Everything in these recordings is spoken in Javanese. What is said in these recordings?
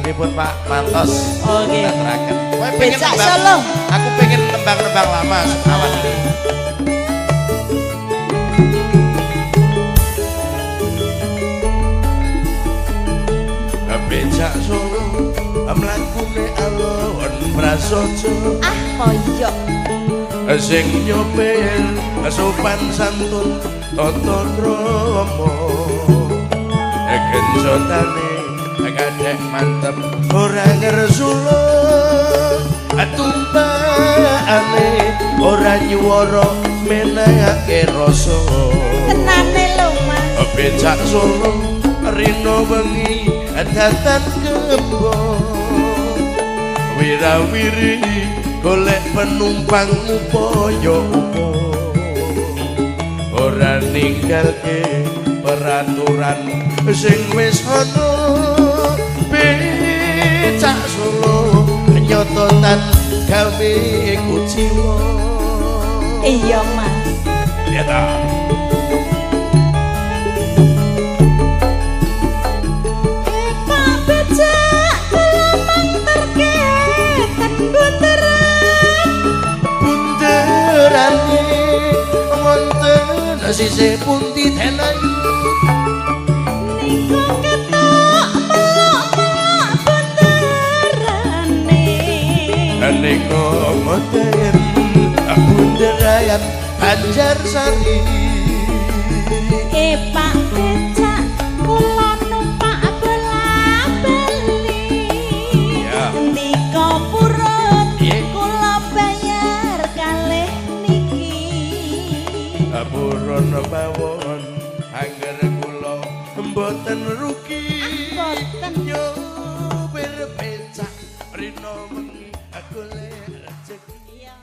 pripun Pak Mantos? Oke. Kowe pengen Becak nembang. Solo. Aku pengen nembang-nembang lama awan ini. Becak Solo mlakune alon prasaja. Ah koyo. Sing nyopir sopan santun tata krama. Gencotane kadek mantep ora ngersula. Tumpakane ora nyuwara menehake rasa. Tenane lho Mas. Becak Solo rino wengi datan kebo. Wirawiri golek penumpang upaya-upa. Ora ninggalke peraturan sing wis ana. Becak Solo nyototan gawe kuciwa. Iya Mas. Ya ta. Pak becak kula manterke ten bunderan. Bunderane wonten sisih pundi tenayu. Niku ketok melok-melok bunderane. Nika moten bunderayan Banjarsari. Pak becak kula numpak bola-bali. Ya. Nika purut Nggih. kula bayar kalih niki. Purun mawon angger kula mboten rugi. Boten. Nyopir becak rino wengi golek rezeki. Iya.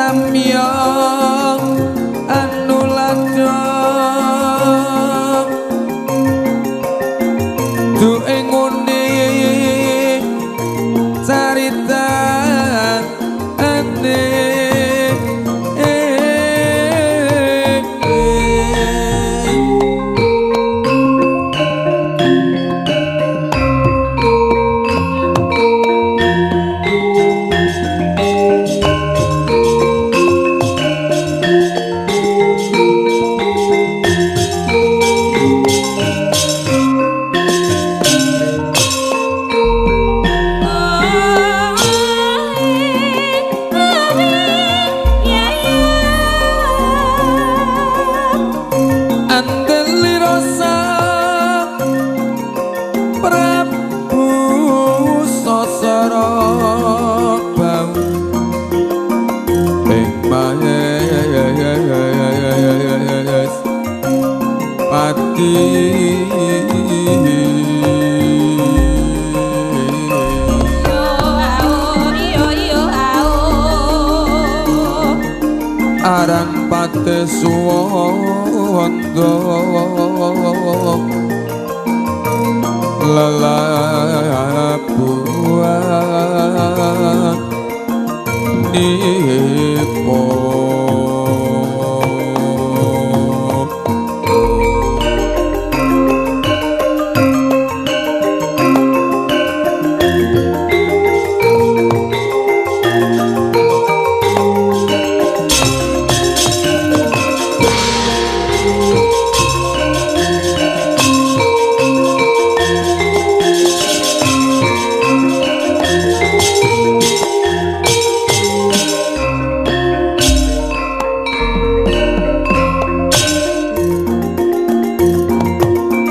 samya anuladha duwe ngene carita ane aran pate suwanda lelabuhan nipo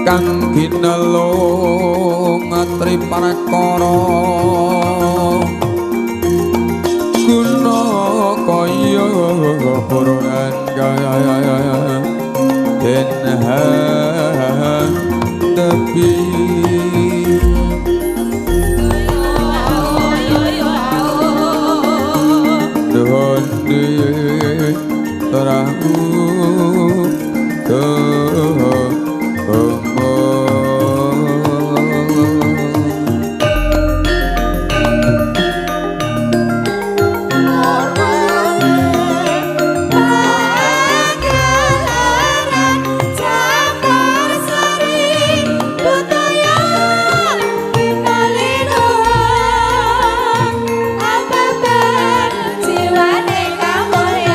kang ginelung ngatri parakara guna kaya purunan gaya den tepi donde terahu Jiwane kamu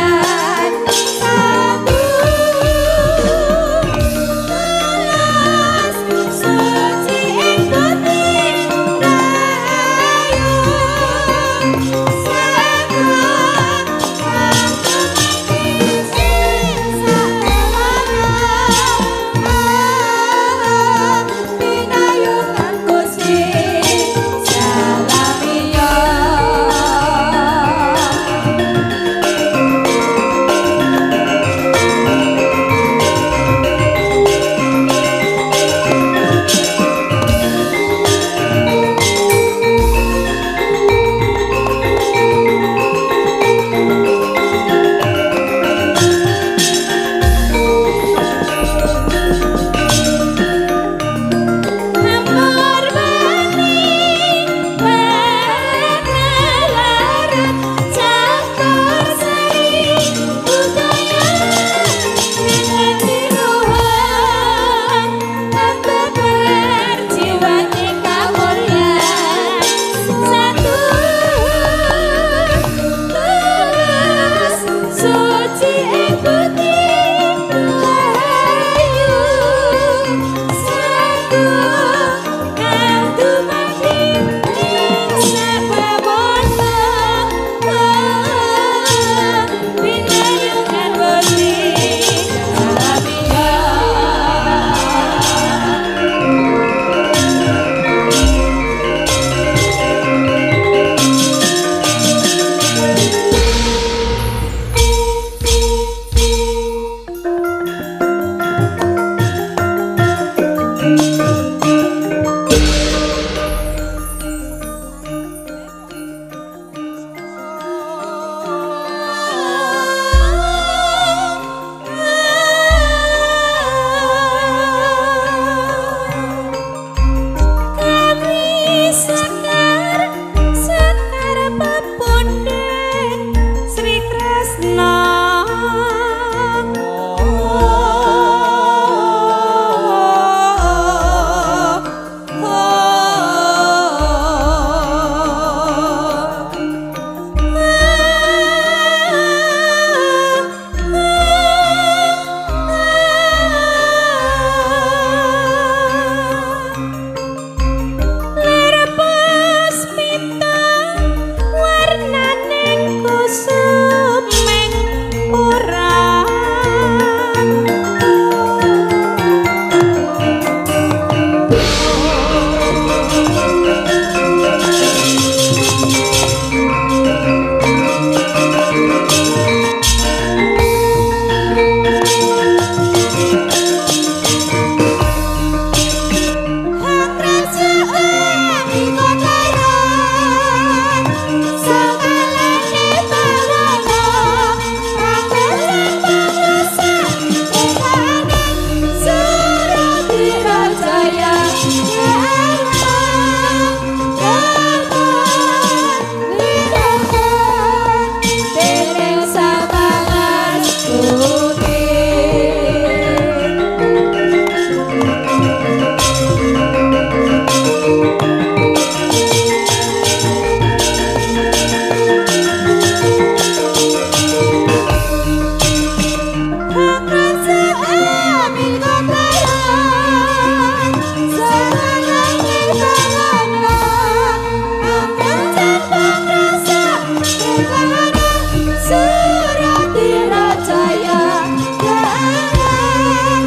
Wirajaya Jalan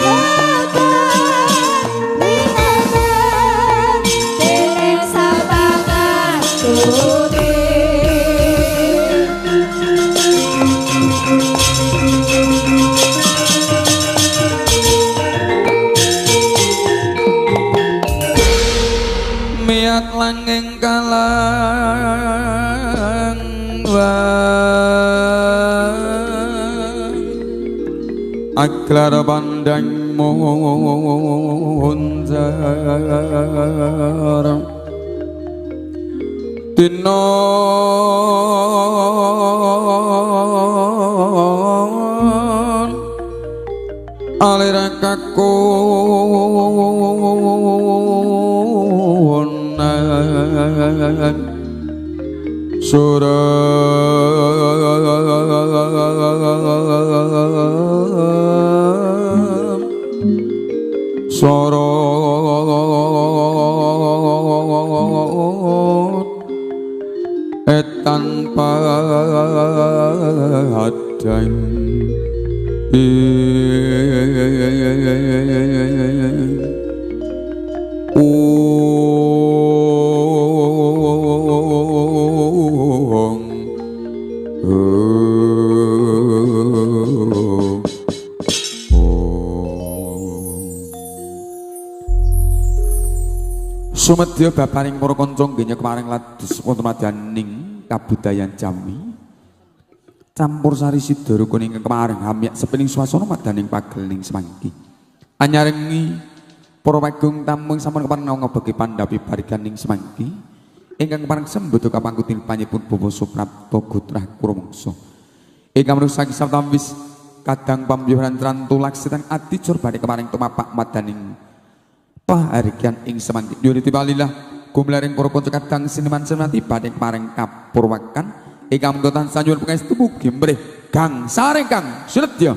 Jalan Winanan Dening sabangan Tuti miat langing kalang aklar pandang munjar dino alira kakunan suram sorot etan padang Sumedya baparing para kanca nggih kemaring lados wonten madaning kabudayan Jami campur sari sidara kuning kemaring hamyak sepening swasana madaning pageling semangki anyarengi para wagung tamu sampun kepareng ngobeki pandhapi bariganing semangki ingkang kepareng sembada kapangkutin panyipun Bapak Suprapto Gotrah Kuramangsa ingkang menawi sawetawis kadang pambiwaran trantulak setang adi jur badhe kemaring tumapak madaning pahargyan ing semangki nyuwun tibalilah gumlaring para kanca kadang sineman senati badhe kemaring kapurwakan ingkang menika tansah nyuwun pangestu mugi mrih gangsal ingkang sinedya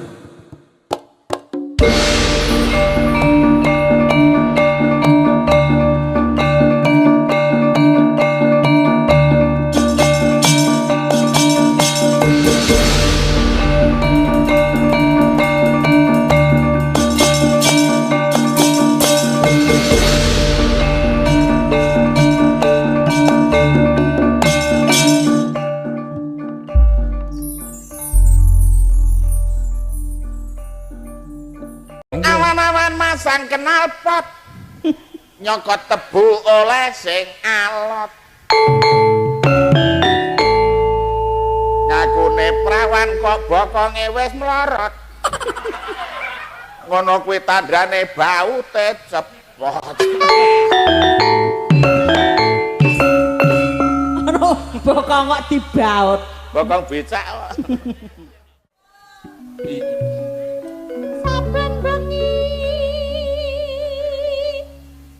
Sang kenal pot nyokot tebu oleh sing alot ngakune prawan kok bokonge wis mlorot ngono kuwi tandane baute cepot Aduh, bokong kok dibaut. bokong becak kok Saben bengi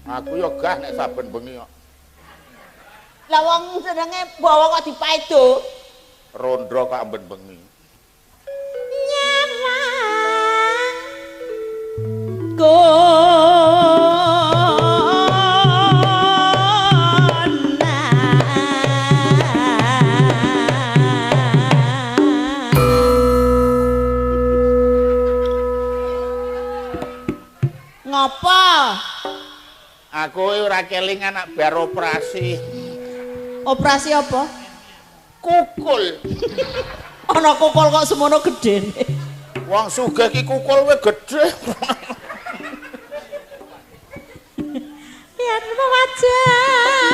aku yo gah nek saben bengi kok. lah wong jenenge bawa kok dipaedo. Rondro kok amben bengi. Nyawang Ngopo? Aku ora kelingan nak bar operasi. Operasi apa? Kukul. Ana kukul kok semono gedene. Wong sugih ki kukul we gedhe. Yen wajah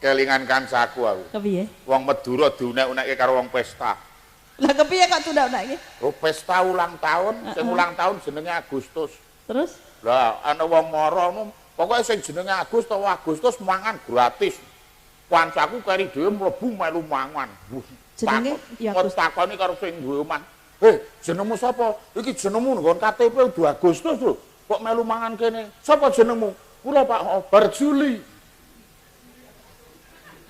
kelingan kancaku aku. Kepiye? Wong Madura diunek-unekke karo wong pesta. Lah kepiye kok tunak-unekke? Oh, pesta ulang tahun, sing ulang tahun jenenge Agustus. Terus? Lah ana wong mara pokoke sing jenenge Agustus mangan gratis. Kancaku kari dhewe mlebu melu mangan. Jenenge ya Agustus. Takoni karo sing duwe omah. "Heh, jenengmu sapa? Iki jenengmu nggon KTP 2 Agustus lho. Kok melu mangan kene? Sapa jenengmu?" "Kula Pak Berjuli."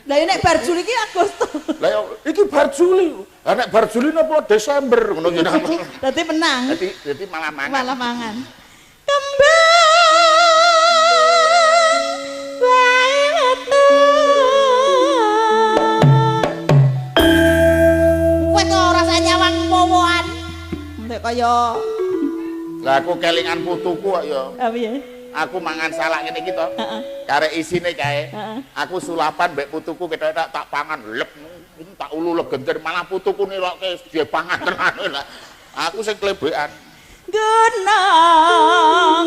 Lah nek bar Juli iki Agustus. Lah ya iki bar Juli. Lah nek bar Juli napa Desember ngono ya. Dadi menang. Dadi malah mangan. Malah mangan. Kembang bae metu. Kowe kok ora sak nyawang mowoan. Nek kaya Lah aku kelingan putuku kok ya. ah piye? Aku mangan salak ngene iki to. Heeh. Karek isine kae. Heeh. Aku sulapan mbek putuku ketok tak pangan lep tak ulu legender malah putuku nirokke dia pangan tenan lah. Aku sing klebekan. Genang.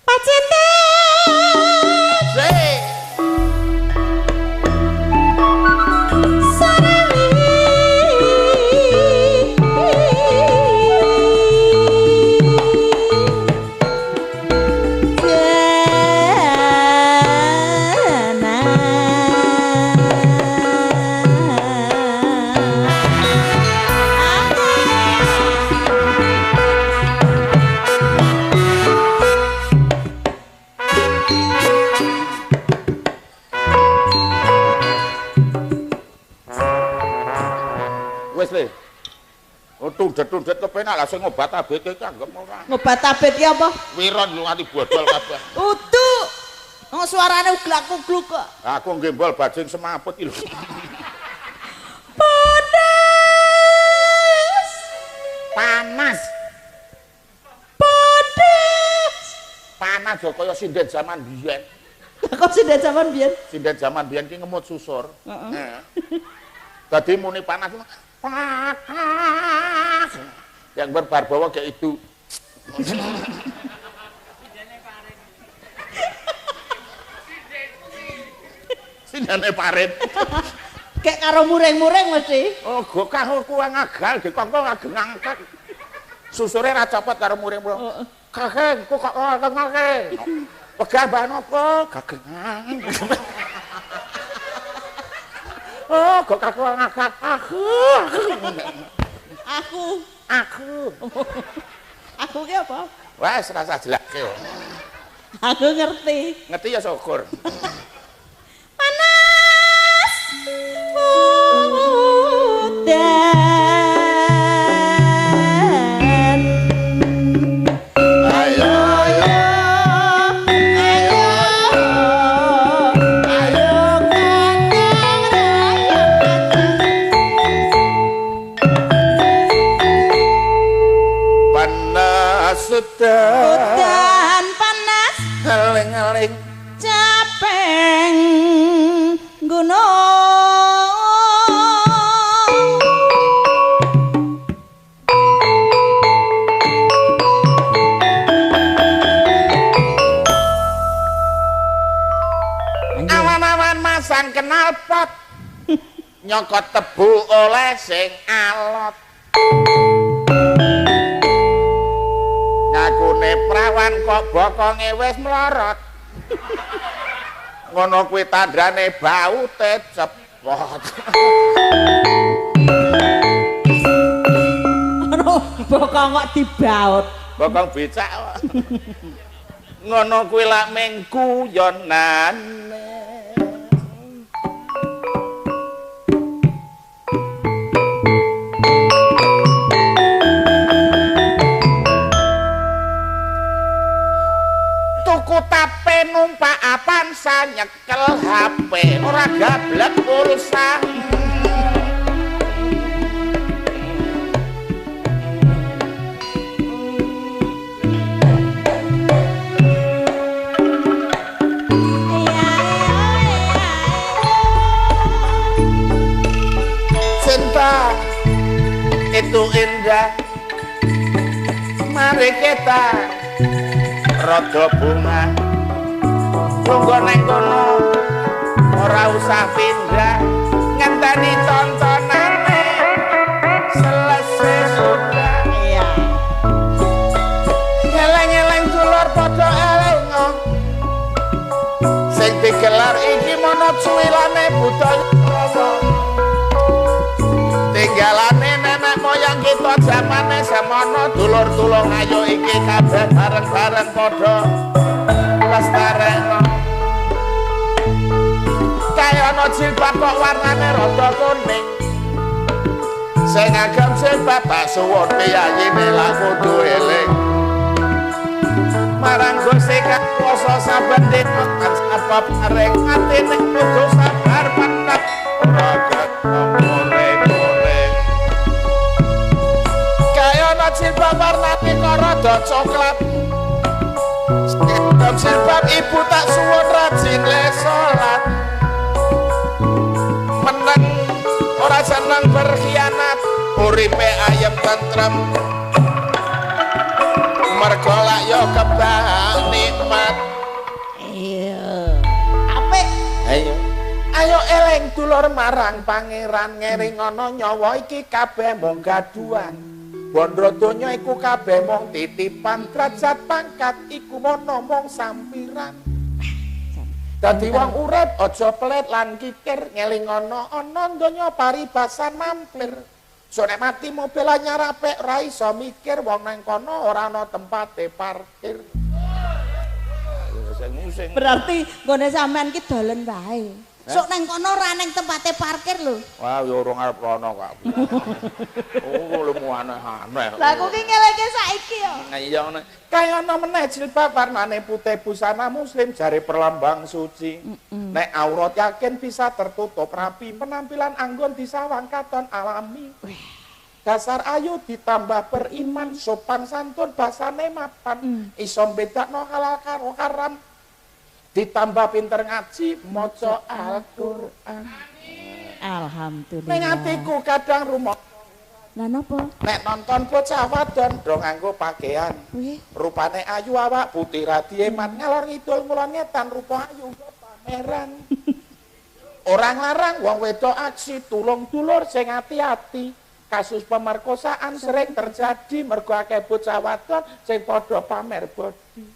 Pacete. Sik. Wis le. Tundet-tundet kepenak lah sing ngobat abet iki anggap ora. Ngobat tabet ki apa? Wiron lu nganti bodol kabeh. Udu. Wong suarane uglak-ugluk kok. Aku nggembol bajing semaput iki lho. Panas. Panas. Panas. Panas yo kaya sinden zaman biyen. Kok sida zaman biyen? Sinden zaman biyen ki ngemut susur. Heeh. Dadi muni panas. Panas. Yang berbarbawa kayak itu. Sindane parit. Kayak karo muring-muring mesti. Oh, gokah ku ngagal dikongko ngageng angkat. Susure ra copot karo muring-muring. Kakek, kok ngake. Pegah mbah napa? Gagengan. Oh, gokah ku ngagak. Aku. Aku ki apa? Wes rasa jelake. Aku ngerti. Ngerti ya syukur. Panas. Udan. Ayo ayo Ayo. Ayo gotong royong. panas sudah Udan panas. eling-eling Capeng gunung. awan-awan masang kenal pot nyokot tebu oleh sing alot nyakune prawan kok bokonge wis mlorot ngono kuwi tandrane baute cepot Ono bokong kok dibaut. bokong becak kok. Ngono kuwi lak ming guyonane tuku tape numpak Avanza nyekel HP ora gablek urusan cinta itu indah mari kita rada bunga tunggu neng kono ora usah pindah ngenteni tontonane selesai sudah Iya. ngeleng-ngeleng dulur padha elengo sing digelar iki mono cuwilane budaya ana dulur tulung ayo iki kabeh bareng-bareng padha lestarekno kaya ana jilbab kok warnane rada kuning sing agem jilbab tak suwun piyayine lak kudu eling marang Gusti kang kuwasa saben dina sabab areng atine kudu sabar petep ragat goreng-goreng kaya ana jilbab warnane kok rada coklat Dalam jilbab ibu tak suwun rajin le salat meneng ora seneng berkhianat uripe ayem tentrem mergo lak yo kebak nikmat iya apik ayo eling dulur marang pangeran ngering ana nyawa iki kabeh mung gaduhan bondo donya iku kabeh mung titipan derajat pangkat iku mono mung sampiran dadi wong urip aja pelit lan kikir ngeling ana donya paribasan mampir sore mati mobil nyarapek ra iso mikir wong nang kono ora ana tempate parkir berarti nggone sampean ki dolen wae sok nang kono ora nang tempate parkir lho wah yo urung arep rono kok oh lemu aneh-aneh lah aku ki ngeleke saiki yo iya kaya ana meneh jilbab warnane putih busana muslim jare perlambang suci nek aurat yakin bisa tertutup rapi penampilan anggun disawang katon alami dasar ayu ditambah beriman sopan santun basane mapan iso bedakno halal karo haram ditambah pinter ngaji maca Al-Qur'an alhamdulillah ning atiku kadang rumah lah napa nek nonton bocah wadon do nganggo pakaian rupane ayu awak putih radi eman ngalor ngidul ngulon ngetan rupa ayu pameran orang larang wong wedok aksi tulung dulur sing ati-ati kasus pemerkosaan sering terjadi mergo akeh bocah wadon sing padha pamer bodi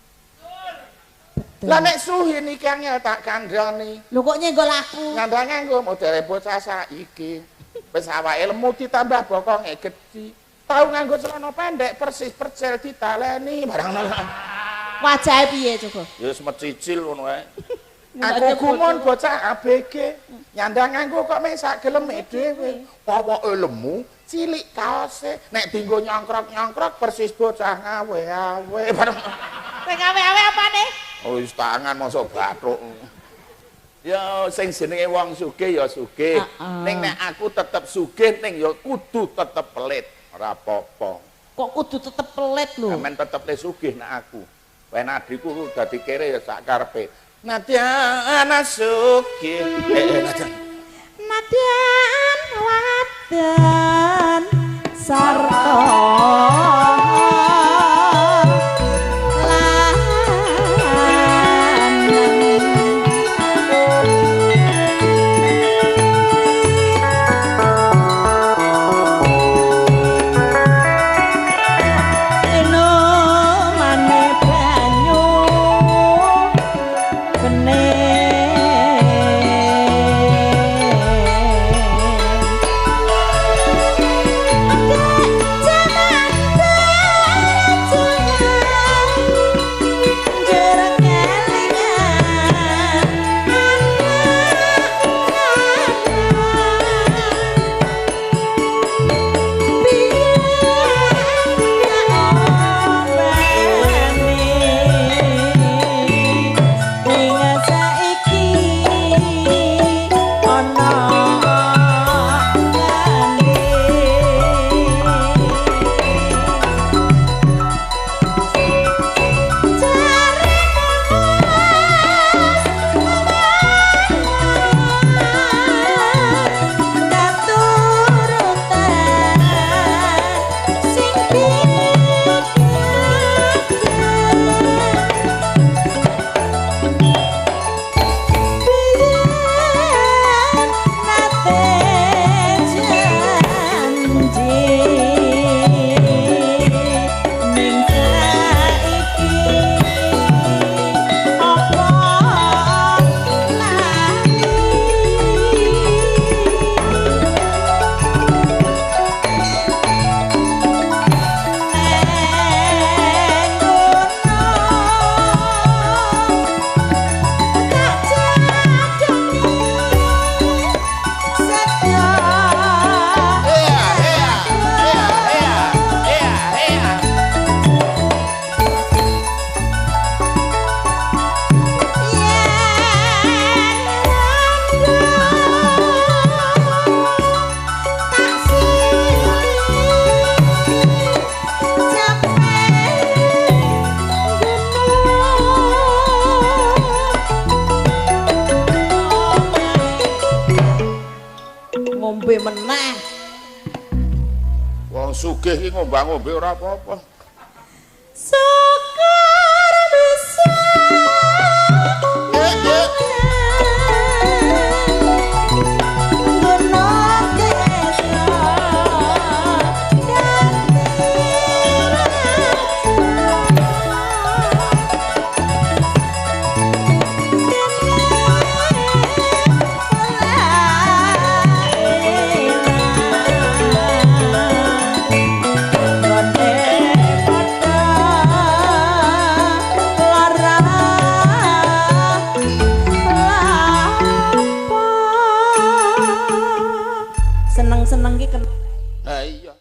lah nek suhi niki angel tak kandhani lho kok nyenggol aku ngandhang nganggo modele bocah saiki wis awake lemu ditambah bokonge gedhi tau nganggo celana pendek persis percel ditaleni barang wajahe piye coba ya wis mecicil ngono wae aku gumun bocah ABG nyandang nganggo kok mek sak geleme dhewe pokoke lemu cilik kaose nek dinggo nyongkrok-nyongkrok persis bocah ngawe-awe barang sing awe-awe apane oh wis tangan mosok bathuk ya sing jenenge wong sugih ya sugih ning nek aku tetep sugih ning ya kudu tetep pelit ora apa-apa kok kudu tetep pelit lho sampean tetep le sugih nek aku wen adhiku dadi kere ya sak karepe nadyan sugih nadyan wadon sarta ngombe meneh. Wong sugih iki ngombang-ngombe ora apa-apa. Sekar bisa seneng-seneng ki kena. Ha iya.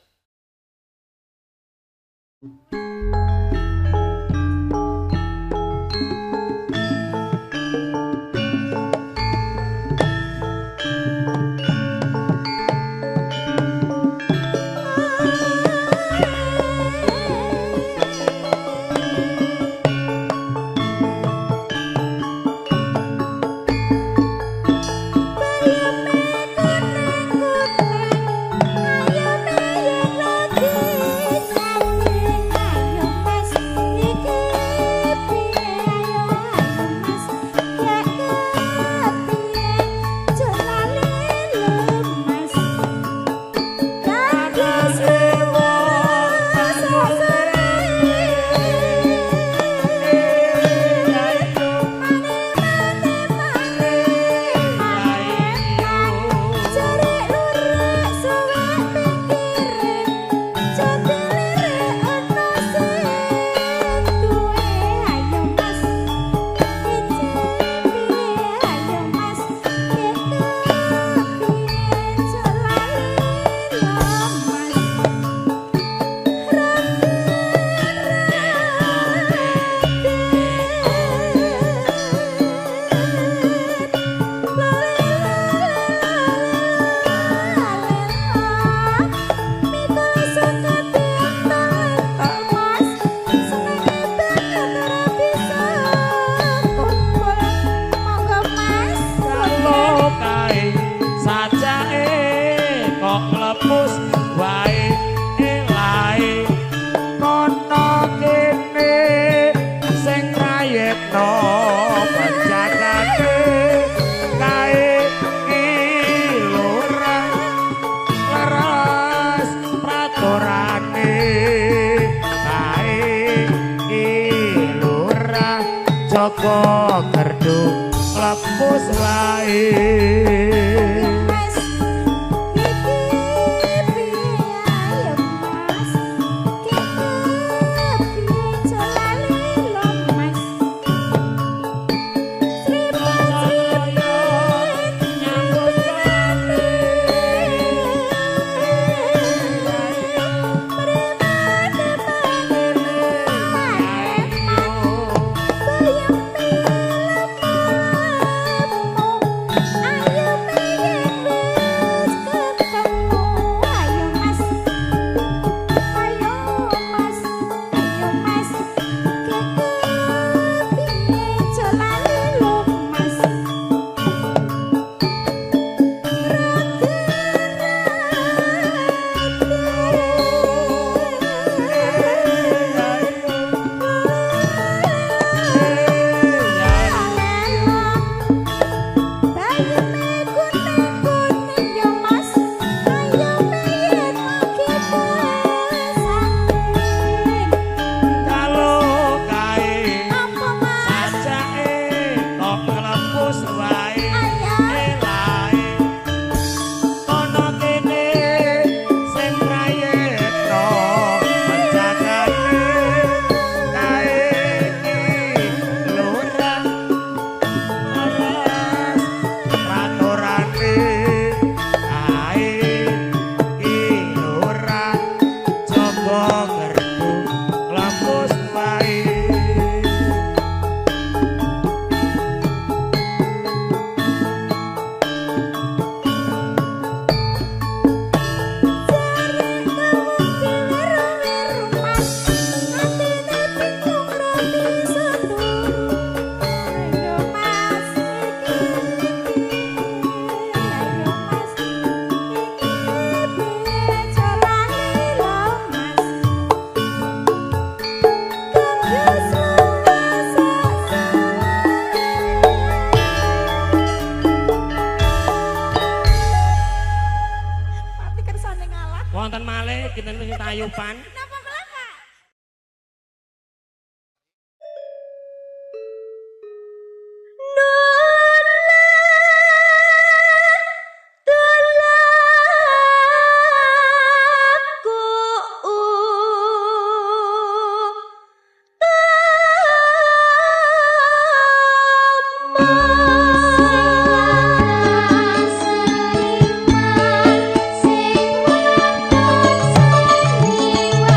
Joko Gerdu lepus wae. Ayo wonten malih kinten sing tayuban. Napa kelapa? Sing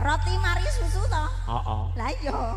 Roti mari susu to. Heeh. Lah iya.